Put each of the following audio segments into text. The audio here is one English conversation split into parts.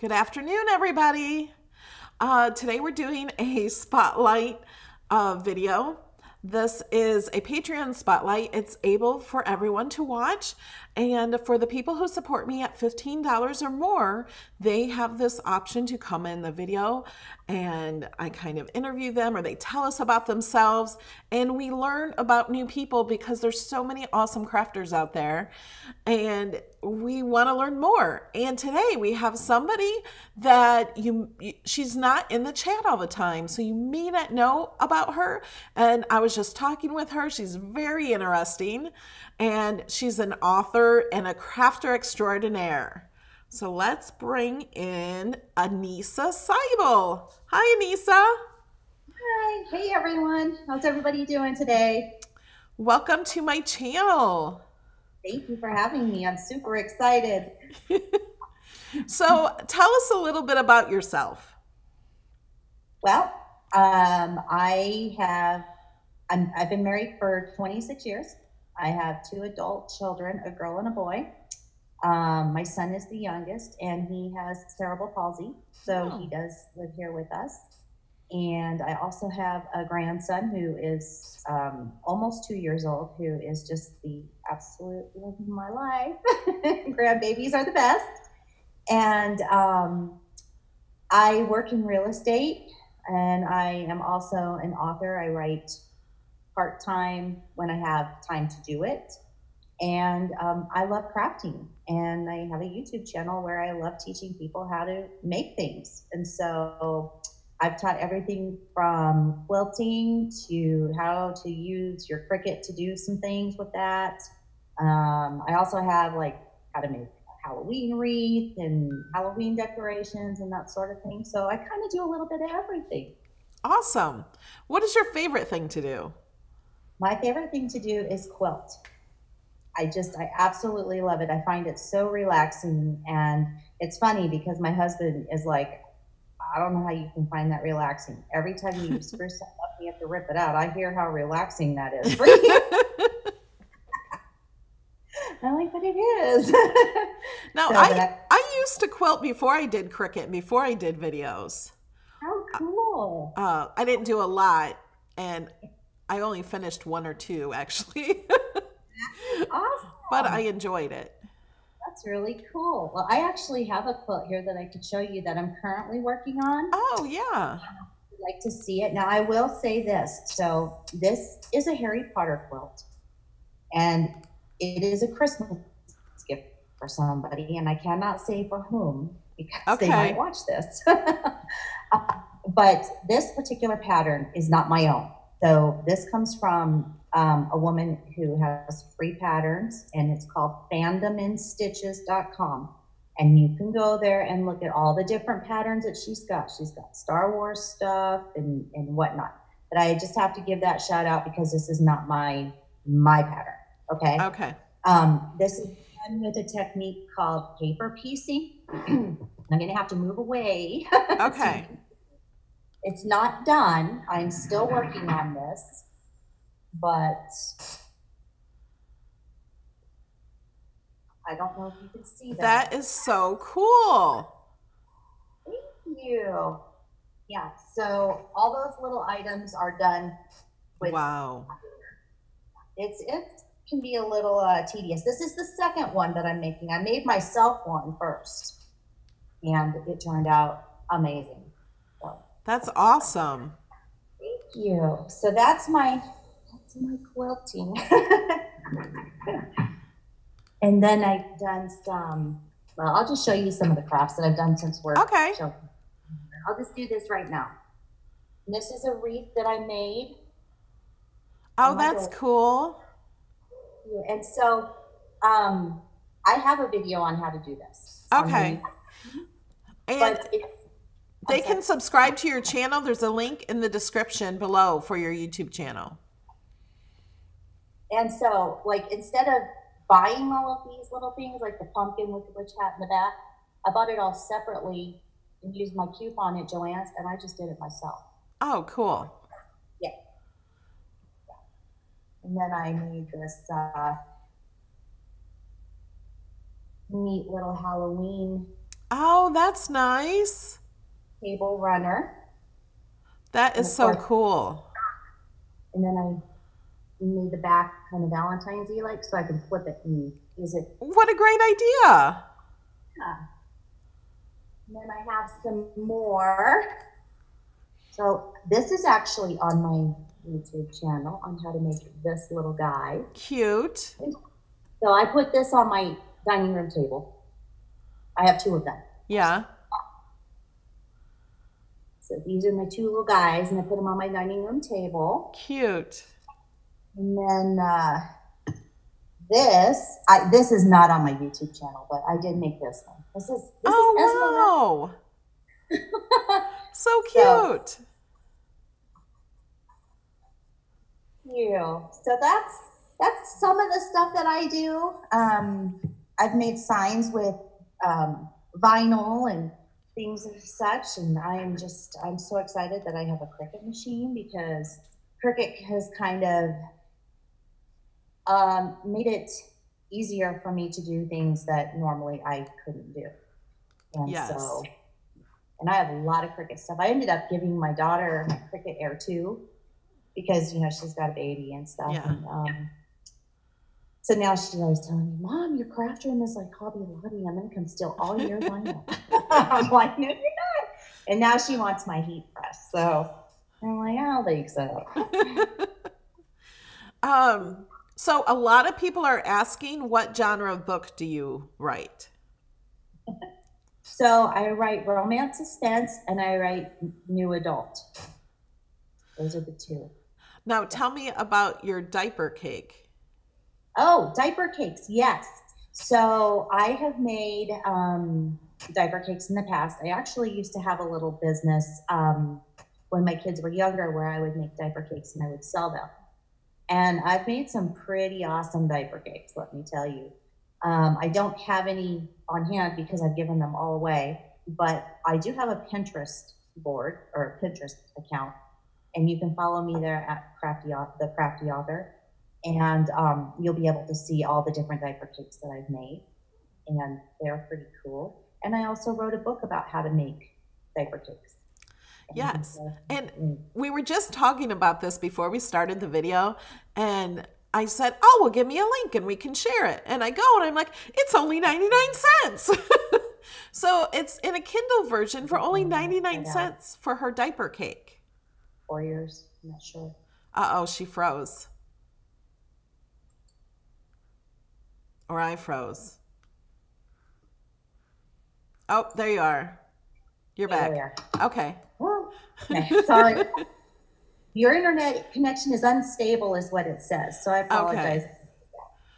Good afternoon, everybody. Today we're doing a spotlight video. This is a Patreon spotlight. It's able for everyone to watch. And for the people who support me at $15 or more, they have this option to come in the video and I kind of interview them or they tell us about themselves. And we learn about new people because there's so many awesome crafters out there. And we want to learn more. And today we have somebody that she's not in the chat all the time, so you may not know about her. And I was just talking with her. She's very interesting, and she's an author and a crafter extraordinaire. So let's bring in Anissa Seibel. Hi, Anissa. Hi, hey everyone. How's everybody doing today? Welcome to my channel. Thank you for having me. I'm super excited. So tell us a little bit about yourself. Well, I've been married for 26 years. I have two adult children, a girl and a boy. My son is the youngest, and he has cerebral palsy, so he does live here with us. And I also have a grandson who is almost 2 years old, who is just the absolute love of my life. Grandbabies are the best. And I work in real estate, and I am also an author. I write part-time when I have time to do it. And I love crafting, and I have a YouTube channel where I love teaching people how to make things. And so I've taught everything from quilting to how to use your Cricut to do some things with that. I also have like how to make a Halloween wreath and Halloween decorations and that sort of thing. So I kind of do a little bit of everything. Awesome. What is your favorite thing to do? My favorite thing to do is quilt. I absolutely love it. I find it so relaxing. And it's funny because my husband is like, I don't know how you can find that relaxing. Every time you spruce something up, you have to rip it out. I hear how relaxing that is for you. I'm like, but it is. Now, So I used to quilt before I did Cricut, before I did videos. how cool. I didn't do a lot, and I only finished one or two, actually. Awesome. But I enjoyed it. That's really cool. Well, I actually have a quilt here that I could show you that I'm currently working on. Oh, yeah. I'd like to see it. Now, I will say this. So this is a Harry Potter quilt, and it is a Christmas gift for somebody, and I cannot say for whom because they might watch this. But this particular pattern is not my own. So this comes from a woman who has free patterns, and it's called fandominstitches.com. And you can go there and look at all the different patterns that she's got. She's got Star Wars stuff and whatnot. But I just have to give that shout out because this is not my pattern. Okay. Okay. This is done with a technique called paper piecing. I'm going to have to move away. Okay. It's not done. I'm still working on this, but I don't know if you can see that. That is so cool. Thank you. Yeah, so all those little items are done with. Wow. It can be a little tedious. This is the second one that I'm making. I made myself one first, and it turned out amazing. So. That's awesome. Thank you. So that's my quilting. And then I've done some, well, I'll just show you some of the crafts that I've done since we're showing. I'll just do this right now. And this is a wreath that I made. Oh, that's cool. And so I have a video on how to do this. Okay. And they can subscribe to your channel. There's a link in the description below for your YouTube channel. And so, like, instead of buying all of these little things, like the pumpkin with the witch hat in the back, I bought it all separately and used my coupon at Joann's, and I just did it myself. Oh, cool. Yeah. And then I made this neat little Halloween Oh, that's nice. table runner. That And is of so course, cool. and then I made the back kind of Valentine's-y like so I can flip it and use it. What a great idea. Yeah. And then I have some more. So this is actually on my YouTube channel on how to make this little guy. Cute. So I put this on my dining room table. I have two of them. Yeah. So these are my two little guys, and I put them on my dining room table. Cute. And then this is not on my YouTube channel, but I did make this one. This is Oh, wow. So cute. So that's some of the stuff that I do. I've made signs with vinyl and things of such, and I'm so excited that I have a Cricut machine because Cricut has kind of made it easier for me to do things that normally I couldn't do. And Yes. and I have a lot of Cricut stuff. I ended up giving my daughter my Cricut Air 2 because, she's got a baby and stuff. Yeah. And, so now she's always telling me, Mom, your craft room is like Hobby Lobby. I'm going to come steal all your vinyl. I'm like, no, you're not. And now she wants my heat press. So I'm like, I don't think so. So a lot of people are asking, what genre of book do you write? So I write romance suspense and I write new adult. Those are the two. Now tell me about your diaper cake. Oh, diaper cakes. Yes. So I have made diaper cakes in the past. I actually used to have a little business when my kids were younger where I would make diaper cakes and I would sell them. And I've made some pretty awesome diaper cakes, let me tell you. I don't have any on hand because I've given them all away, but I do have a Pinterest board or a Pinterest account, and you can follow me there at the Crafty Author, and you'll be able to see all the different diaper cakes that I've made, and they're pretty cool. And I also wrote a book about how to make diaper cakes. Yes. And we were just talking about this before we started the video, and I said, oh, well, give me a link and we can share it. And I go and I'm like, it's only 99 cents. So it's in a Kindle version for only 99 cents for her diaper cake. 4 years, I'm not sure. Uh-oh, she froze. Or I froze. Oh, there you are. You're back. Okay. Okay. Sorry. Your internet connection is unstable is what it says. So I apologize.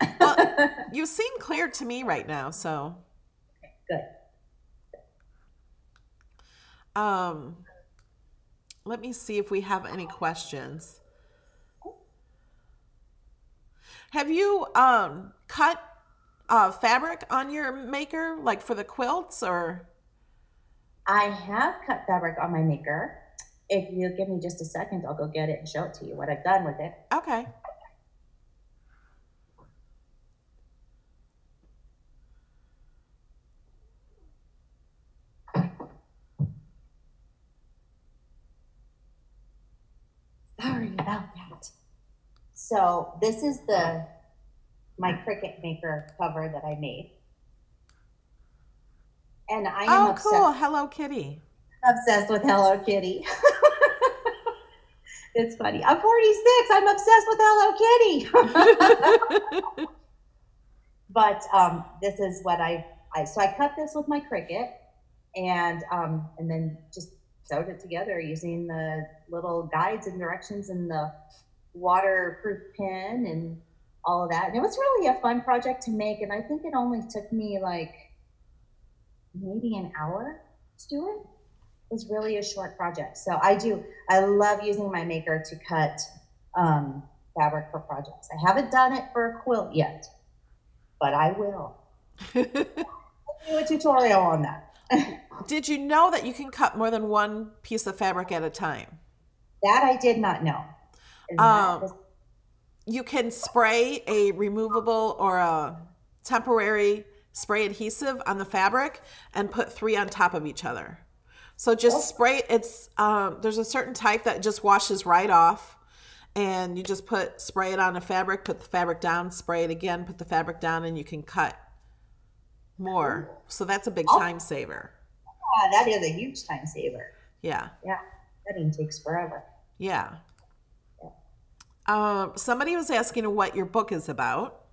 Okay. Well, you seem clear to me right now, so. Good. Let me see if we have any questions. Have you cut fabric on your maker, like for the quilts, or? I have cut fabric on my maker. If you give me just a second, I'll go get it and show it to you, what I've done with it. Okay. Sorry about that. So this is my Cricut Maker cover that I made. And I am obsessed. Oh, cool. Hello Kitty. Obsessed with Hello Kitty. It's funny. I'm 46. I'm obsessed with Hello Kitty. But this is what so I cut this with my Cricut and then just sewed it together using the little guides and directions and the waterproof pen and all of that. And it was really a fun project to make. And I think it only took me like maybe an hour to do it. It was really a short project. So I love using my maker to cut fabric for projects. I haven't done it for a quilt yet, but I will. I'll do a tutorial on that. Did you know that you can cut more than one piece of fabric at a time? That I did not know. You can spray a removable or a temporary spray adhesive on the fabric and put 3 on top of each other. So just spray it. It's there's a certain type that just washes right off, and you just spray it on the fabric, put the fabric down, spray it again, put the fabric down, and you can cut more. So that's a big time saver. Yeah, that is a huge time saver. Yeah. Yeah, cutting takes forever. Yeah. Somebody was asking what your book is about.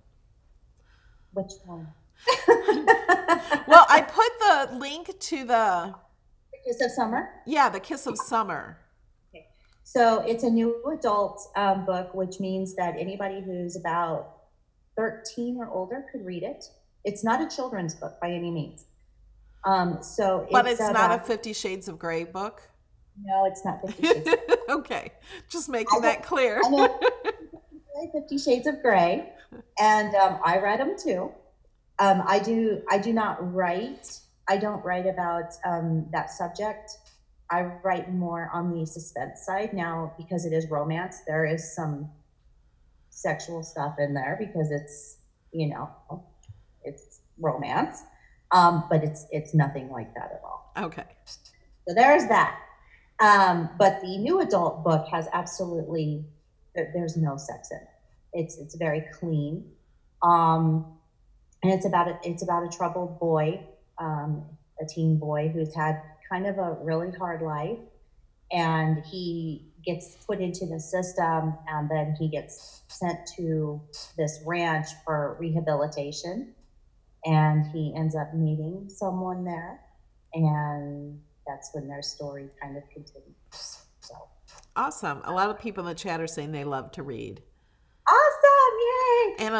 Which one? Well, I put the link to the Kiss of Summer? Yeah, The Kiss of Summer. Okay. So it's a new adult book, which means that anybody who's about 13 or older could read it. It's not a children's book by any means. But it's not a 50 Shades of Grey book? No, it's not 50 Shades of Grey. Okay, just making that clear. I know 50 Shades of Grey, and I read them too. I do not write. I don't write about that subject. I write more on the suspense side now because it is romance. There is some sexual stuff in there because it's, it's romance, but it's nothing like that at all. Okay. So there's that. But the new adult book has absolutely, there's no sex in it. It's very clean. And it's about a troubled boy, a teen boy who's had kind of a really hard life, and he gets put into the system, and then he gets sent to this ranch for rehabilitation, and he ends up meeting someone there, and that's when their story kind of continues. So awesome. A lot of people in the chat are saying they love to read. Awesome. Yay. And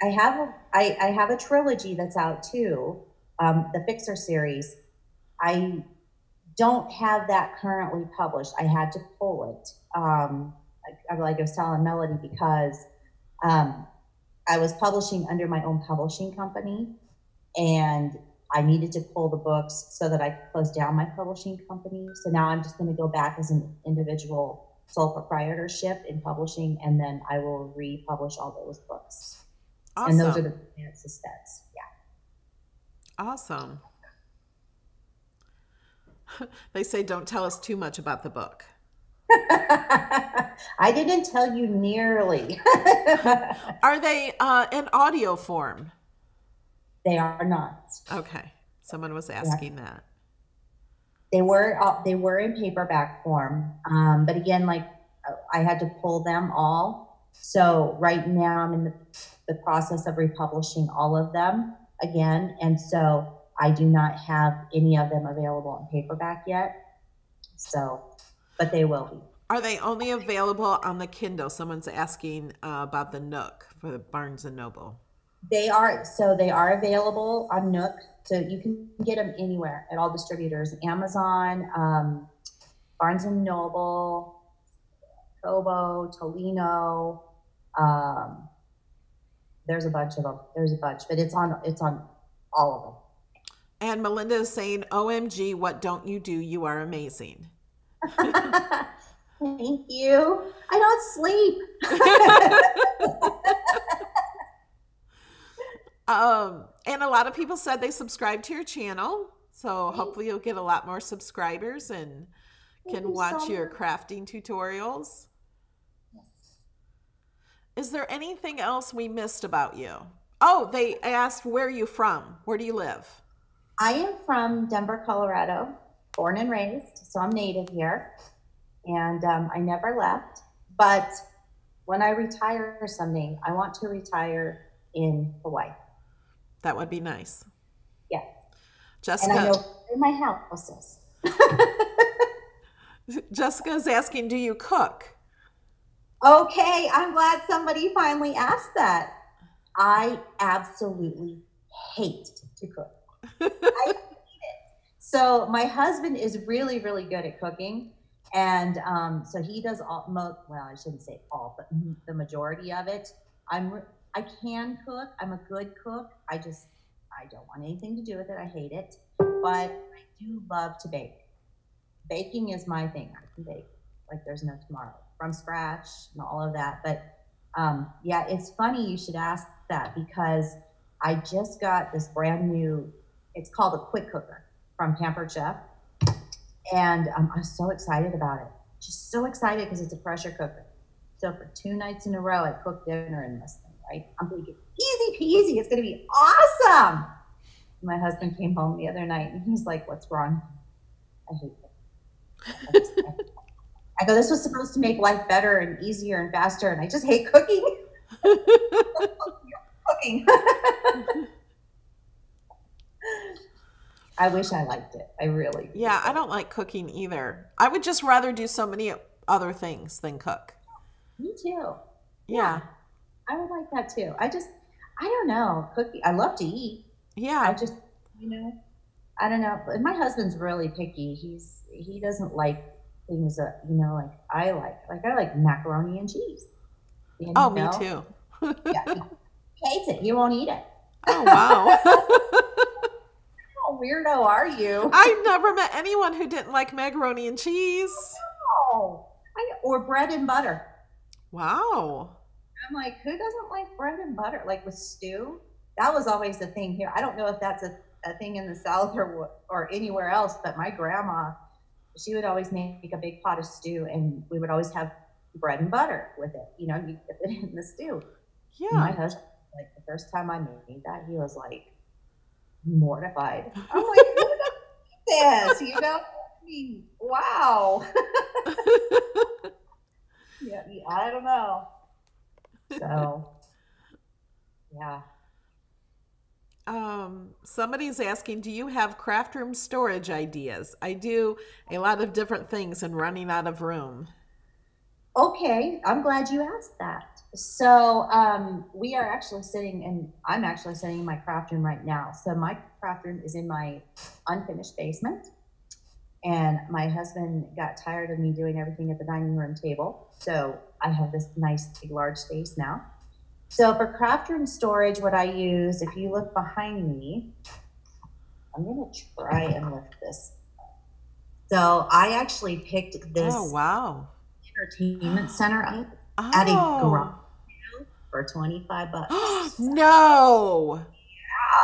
I have a trilogy that's out too, the Fixer series. I don't have that currently published. I had to pull it, like I was telling Melody, because I was publishing under my own publishing company, and I needed to pull the books so that I could close down my publishing company. So now I'm just going to go back as an individual sole proprietorship in publishing, and then I will republish all those books. Awesome. And those are the suspense. Yeah. Awesome. They say don't tell us too much about the book. I didn't tell you nearly. Are they in audio form? They are not. Okay. Someone was asking that. They were in paperback form. But again, like I had to pull them all. So right now I'm in the process of republishing all of them again. And so I do not have any of them available in paperback yet. So, but they will be. Are they only available on the Kindle? Someone's asking about the Nook for the Barnes & Noble. They are available on Nook. So you can get them anywhere at all distributors, Amazon, Barnes & Noble, Kobo, Tolino. There's a bunch of them. There's a bunch, but it's on all of them. And Melinda is saying, OMG, what don't you do? You are amazing. Thank you. I don't sleep. And a lot of people said they subscribe to your channel. So hopefully you'll get a lot more subscribers and can watch your crafting tutorials. Yes. Is there anything else we missed about you? Oh, they asked, where are you from? Where do you live? I am from Denver, Colorado, born and raised, so I'm native here, and I never left. But when I retire someday, I want to retire in Hawaii. That would be nice. Yes. Jessica, and I know where my house is. Jessica's asking, do you cook? Okay, I'm glad somebody finally asked that. I absolutely hate to cook. I hate it. So my husband is really, really good at cooking. And so he does well, I shouldn't say all, but the majority of it. I can cook. I'm a good cook. I don't want anything to do with it. I hate it. But I do love to bake. Baking is my thing. I can bake like there's no tomorrow, from scratch and all of that. But yeah, it's funny you should ask that, because I just got this brand new, it's called a quick cooker from Pampered Chef. And I'm so excited about it. Just so excited because it's a pressure cooker. So for 2 nights in a row, I cooked dinner in this thing, right? I'm thinking, easy peasy, it's going to be awesome. My husband came home the other night and he's like, what's wrong? I hate it. I go, this was supposed to make life better and easier and faster, and I just hate cooking. Cooking. I wish I liked it. I really. Yeah, I don't like cooking either. I would just rather do so many other things than cook. Me too. Yeah. I would like that too. I don't know. Cooking. I love to eat. Yeah. I just, I don't know. But my husband's really picky. He doesn't like things that, like I like. Like I like macaroni and cheese. Me too. Yeah. He hates it. He won't eat it. Oh, wow. How weirdo are you? I've never met anyone who didn't like macaroni and cheese. Oh, or bread and butter. Wow. I'm like, who doesn't like bread and butter? Like with stew? That was always the thing here. I don't know if that's a thing in the South or anywhere else, but my grandma, she would always make a big pot of stew, and we would always have bread and butter with it. You dip it in the stew. Yeah. And my husband, like the first time I made that, he was like mortified. I'm like, who does this? I mean, wow. Yeah, I don't know. So, yeah. Somebody's asking, do you have craft room storage ideas? I do a lot of different things and running out of room. Okay, I'm glad you asked that. So we are actually I'm actually sitting in my craft room right now. So my craft room is in my unfinished basement. And my husband got tired of me doing everything at the dining room table. So I have this nice big large space now. So for craft room storage, what I use, if you look behind me, I'm going to try and lift this. So I actually picked this entertainment center up at a garage for $25. No.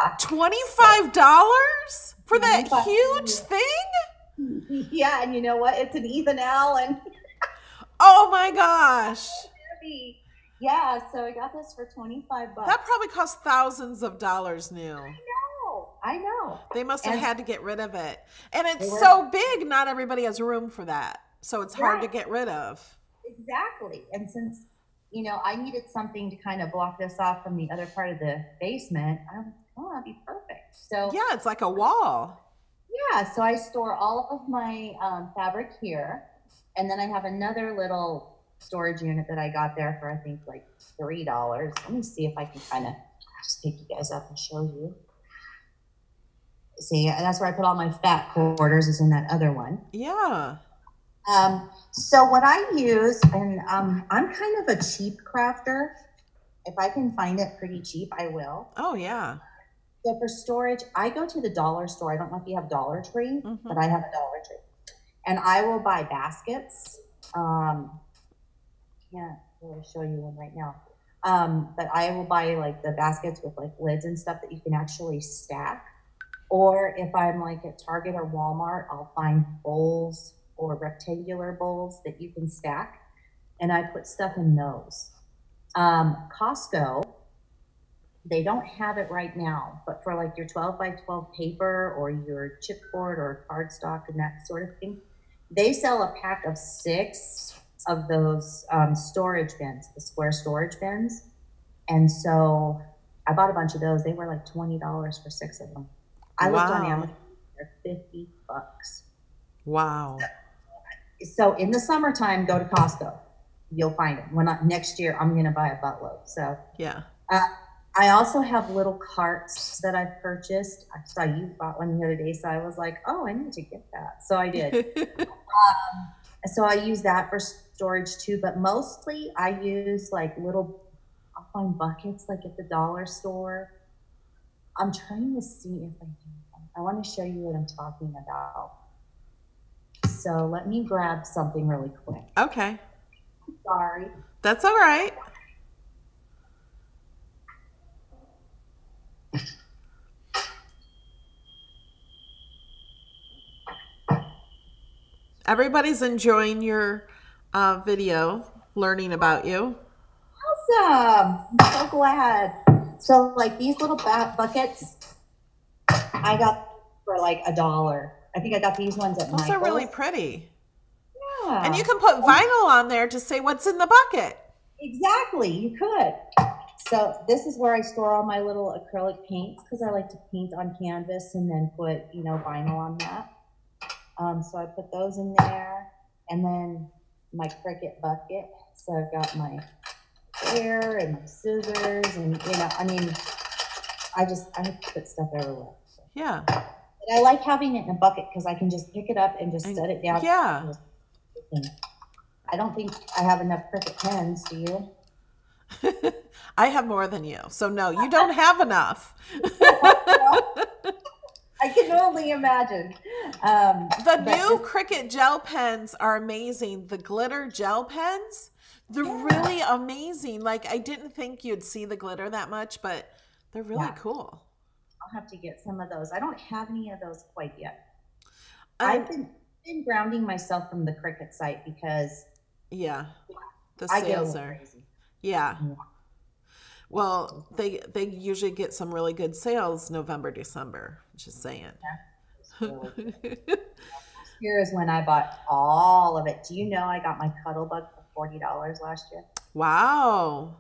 Yeah. $25 for that huge thing? Yeah, and you know what? It's an Ethan Allen. Oh my gosh. Yeah, so I got this for $25. That probably cost thousands of dollars new. I know. They must have had to get rid of it. And it's so big, not everybody has room for that. So it's hard to get rid of. Exactly. And since, I needed something to kind of block this off from the other part of the basement, I was like, oh, that'd be perfect. So yeah, it's like a wall. Yeah, so I store all of my fabric here. And then I have another little storage unit that I got there for, I think, like $3. Let me see if I can kind of just pick you guys up and show you. See, that's where I put all my fat quarters, is in that other one. Yeah. So what I use, and I'm kind of a cheap crafter. If I can find it pretty cheap, I will. Oh, yeah. So for storage, I go to the dollar store. I don't know if you have Dollar Tree, but I have a Dollar Tree. And I will buy baskets. Can't really show you one right now. But I will buy like the baskets with like lids and stuff that you can actually stack. Or if I'm like at Target or Walmart, I'll find bowls or rectangular bowls that you can stack. And I put stuff in those. Costco, they don't have it right now, but for like your 12 by 12 paper or your chipboard or cardstock and that sort of thing, they sell a pack of 6 of those storage bins, the square storage bins. And so I bought a bunch of those. They were like $20 for 6 of them. I looked on Amazon, they're $50. Wow. So in the summertime, go to Costco. You'll find them. Next year, I'm going to buy a buttload. So yeah. I also have little carts that I've purchased. I saw you bought one the other day, so I was like, oh, I need to get that. So I did. So I use that for storage too, but mostly I use like I'll find buckets like at the dollar store. I'm trying to see if I can. I want to show you what I'm talking about. So let me grab something really quick. Okay. Sorry. That's all right. Everybody's enjoying your video, learning about you. Awesome. I'm so glad. So like these little buckets, I got for like $1. I think I got these ones at Those Michael's. are really pretty. Yeah. And you can put vinyl on there to say what's in the bucket. Exactly. You could. So this is where I store all my little acrylic paints because I like to paint on canvas and then put, you know, vinyl on that. So I put those in there, and then my Cricut bucket. So I've got my hair and my scissors, and you know, I mean, I have to put stuff everywhere. So. Yeah. But I like having it in a bucket because I can just pick it up and just set it down. Yeah. I don't think I have enough Cricut pens. Do you? I have more than you, so no, you don't have enough. I can only imagine. The new Cricut gel pens are amazing. The glitter gel pens, they're really amazing. Like, I didn't think you'd see the glitter that much, but they're really cool. I'll have to get some of those. I don't have any of those quite yet. I've been grounding myself from the Cricut site because the sales are crazy. Yeah. Well, they usually get some really good sales November, December. Just saying. Really here is when I bought all of it. Do you know I got my Cuttlebug for $40 last year? Wow,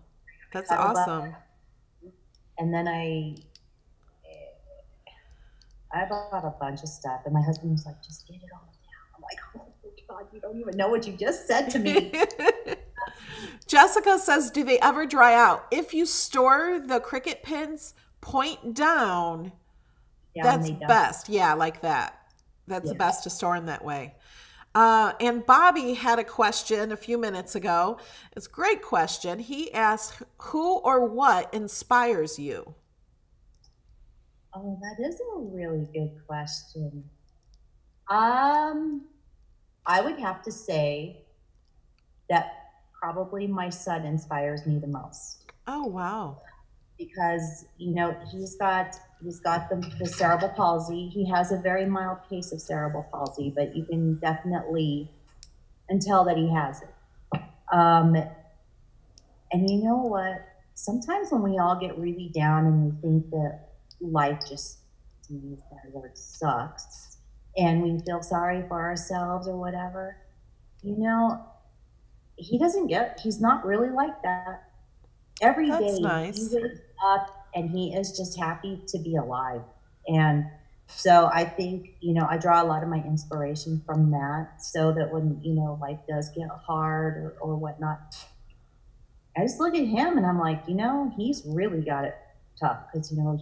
that's awesome. And then I bought a bunch of stuff, and my husband was like, "Just get it all down." I'm like, "Oh my God, you don't even know what you just said to me." Jessica says, do they ever dry out? If you store the Cricut pins point down, that's best. Yeah, like that. That's the best to store in that way. And Bobby had a question a few minutes ago. It's a great question. He asked, who or what inspires you? Oh, that is a really good question. I would have to say that probably my son inspires me the most. Oh, wow. Because, you know, he's got the cerebral palsy. He has a very mild case of cerebral palsy, but you can definitely tell that he has it. And you know what? Sometimes when we all get really down and we think that life just, to use that word, sucks, and we feel sorry for ourselves or whatever, you know, he's not really like that. Every day he wakes up and he is just happy to be alive. And so I think, you know, I draw a lot of my inspiration from that, so that when, you know, life does get hard or whatnot, I just look at him and I'm like, you know, he's really got it tough, because, you know,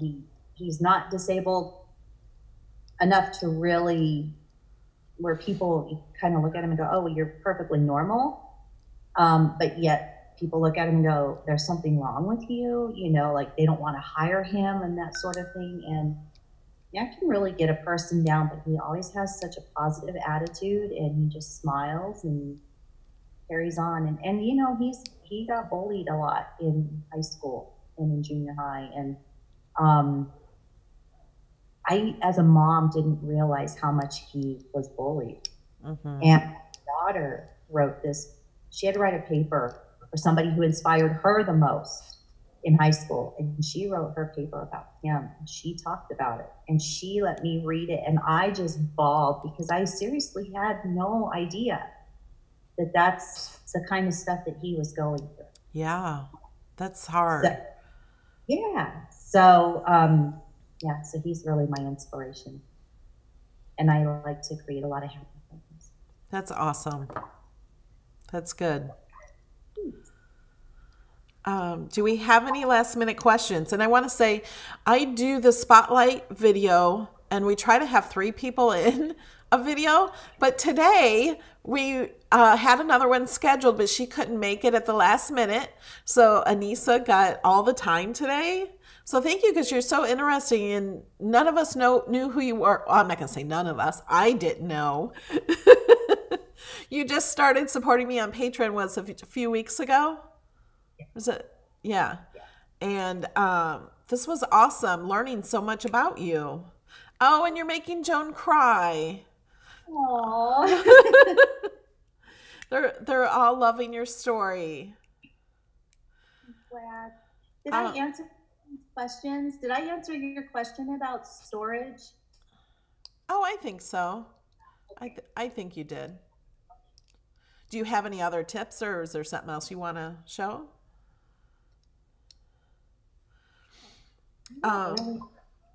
he's not disabled enough to really, where people kind of look at him and go, oh, well, you're perfectly normal. But yet people look at him and go, there's something wrong with you, you know, like they don't want to hire him and that sort of thing. And that can really get a person down, but he always has such a positive attitude, and he just smiles and carries on. And you know, he got bullied a lot in high school and in junior high. And I, as a mom, didn't realize how much he was bullied. Mm-hmm. And my daughter wrote this. She had to write a paper for somebody who inspired her the most in high school. And she wrote her paper about him. And she talked about it. And she let me read it. And I just bawled, because I seriously had no idea that that's the kind of stuff that he was going through. Yeah, that's hard. So he's really my inspiration. And I like to create a lot of happy things. That's awesome. That's good. Do we have any last minute questions? And I want to say, I do the spotlight video and we try to have 3 people in a video, but today we had another one scheduled, but she couldn't make it at the last minute. So Anissa got all the time today. So thank you, because you're so interesting, and none of us knew who you were. Well, I'm not going to say none of us. I didn't know. You just started supporting me on Patreon, was a few weeks ago? Was it? Yeah. And this was awesome, learning so much about you. Oh, and you're making Joan cry. Aww. They're all loving your story. Glad. Did I Uh, answer questions? Did I answer your question about storage? oh, I think so. Okay. I think you did. Do you have any other tips, or is there something else you want to show? I don't Um, really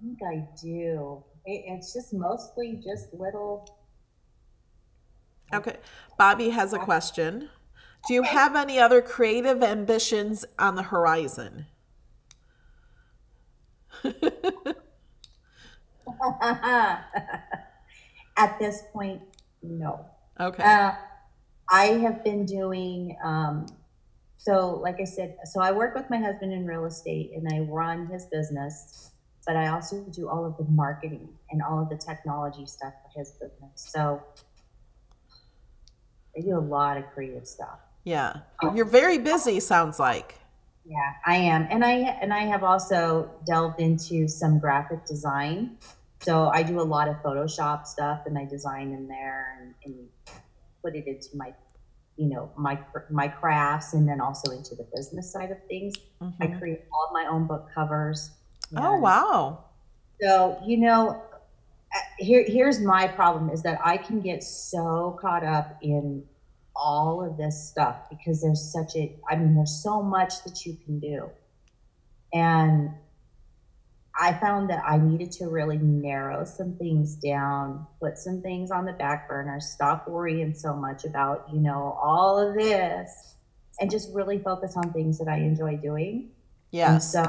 think I do. It's just mostly just little. okay. Bobby has a question. Do you Okay. have any other creative ambitions on the horizon? At this point, no. Okay. Uh, I have been doing, so like I said, so I work with my husband in real estate and I run his business, but I also do all of the marketing and all of the technology stuff for his business. So I do a lot of creative stuff. Yeah. You're very busy, sounds like. Yeah, I am, and I have also delved into some graphic design. So I do a lot of Photoshop stuff, and I design in there and put it into my, my crafts, and then also into the business side of things. I Hmm. create all my own book covers, Oh, and wow. so here's my problem is that I can get so caught up in all of this stuff because there's so much that you can do. And I found that I needed to really narrow some things down, put some things on the back burner, stop worrying so much about, all of this, and just really focus on things that I enjoy doing. And Yes. so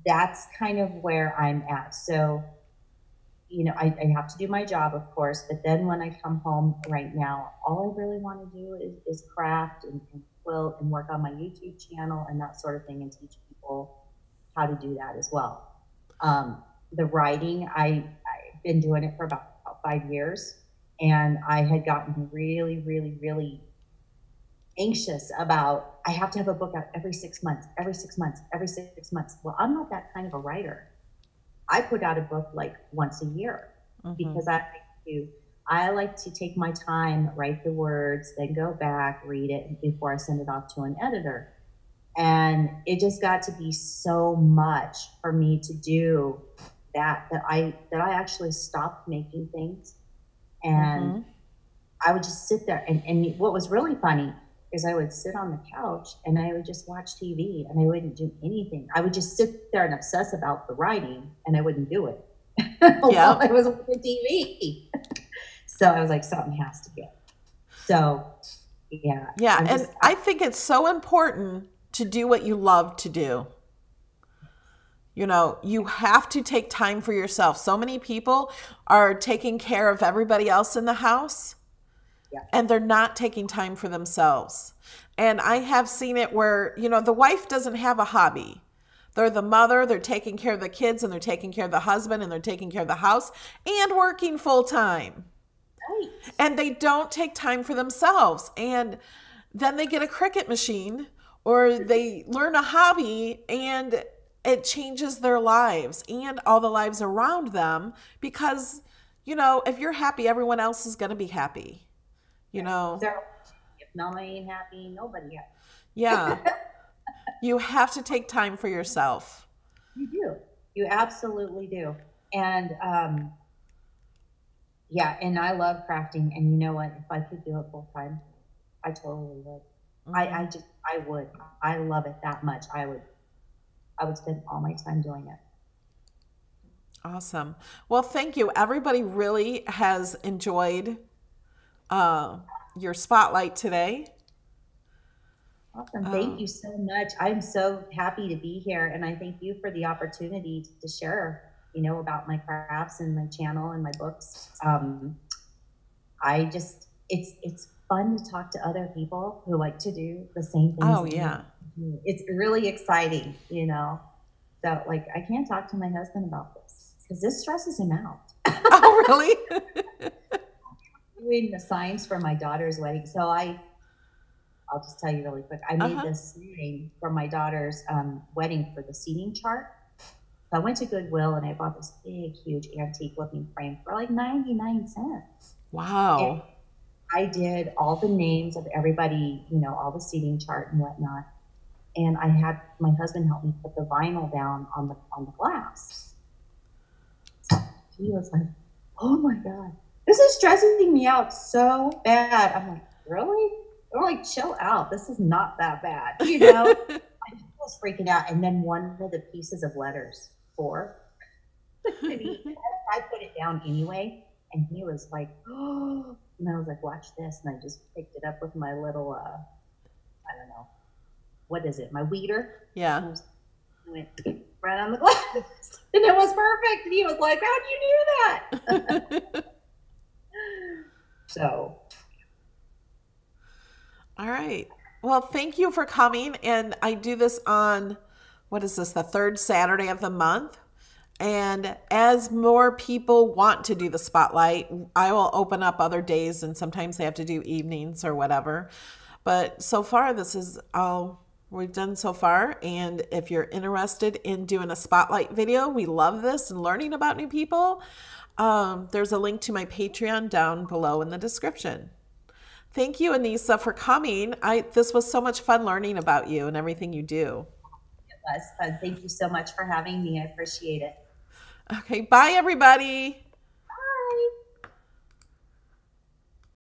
that's kind of where I'm at. So, I have to do my job, of course, but then when I come home right now, all I really want to do is craft and quilt and work on my YouTube channel and that sort of thing and teach people how to do that as well. The writing, I've been doing it for about 5 years, and I had gotten really, really, really anxious about I have to have a book out every 6 months, every 6 months, every 6 months. Well, I'm not that kind of a writer. I put out a book like once a year Hmm. because I like to take my time, write the words, then go back, read it before I send it off to an editor. And it just got to be so much for me to do that I actually stopped making things, and Hmm. I would just sit there and what was really funny is I would sit on the couch and I would just watch TV and I wouldn't do anything. I would just sit there and obsess about the writing and I wouldn't do it while Yeah. I was watching TV. So I was like, something has to give. So yeah, Yeah. I'm And just I think it's so important to do what you love to do. You have to take time for yourself. So many people are taking care of everybody else in the house yeah, and they're not taking time for themselves. And I have seen it where, the wife doesn't have a hobby. They're the mother, they're taking care of the kids, and they're taking care of the husband, and they're taking care of the house, and working full time. right. And they don't take time for themselves. And then they get a Cricut machine or they learn a hobby, and it changes their lives and all the lives around them because, if you're happy, everyone else is going to be happy, you know? So if nobody ain't happy, nobody Yeah. happy. You have to take time for yourself. You do. You absolutely do. And yeah, and I love crafting. And you know what? If I could do it full time, I totally would. I Hmm. just I would. I love it that much. I would spend all my time doing it. Awesome. Well, thank you. Everybody really has enjoyed uh, your spotlight today. Awesome. Uh, Thank you so much. I'm so happy to be here, and I thank you for the opportunity to share, about my crafts and my channel and my books. I just it's fun to talk to other people who like to do the same things oh, that you yeah. do. It's really exciting. So like I can't talk to my husband about this because this stresses him out. Oh, really? Doing the signs for my daughter's wedding. So I'll just tell you really quick. I made Uh-huh. this sign for my daughter's wedding for the seating chart. So I went to Goodwill and I bought this big, huge antique looking frame for like 99 cents. Wow. I did all the names of everybody, all the seating chart and whatnot. And I had my husband help me put the vinyl down on the glass. So he was like, "Oh my God, this is stressing me out so bad." I'm like, "Really?" I'm like, "Chill out. This is not that bad." I was freaking out. And then one of the pieces of letters, 4, I put it down anyway. And he was like, "Oh," and I was like, "Watch this." And I just picked it up with my little, I don't know, what is it? My weeder. Yeah. I went right on the glass, and it was perfect. And he was like, "How'd you do that?" So, All right. Well, thank you for coming. And I do this on, what is this, the third Saturday of the month. And as more people want to do the spotlight, I will open up other days, and sometimes they have to do evenings or whatever. But so far, this is all we've done so far. And if you're interested in doing a spotlight video, we love this and learning about new people. There's a link to my Patreon down below in the description. Thank you, Anissa, for coming. This was so much fun learning about you and everything you do. it was fun. Thank you so much for having me. I appreciate it. Okay, bye, everybody.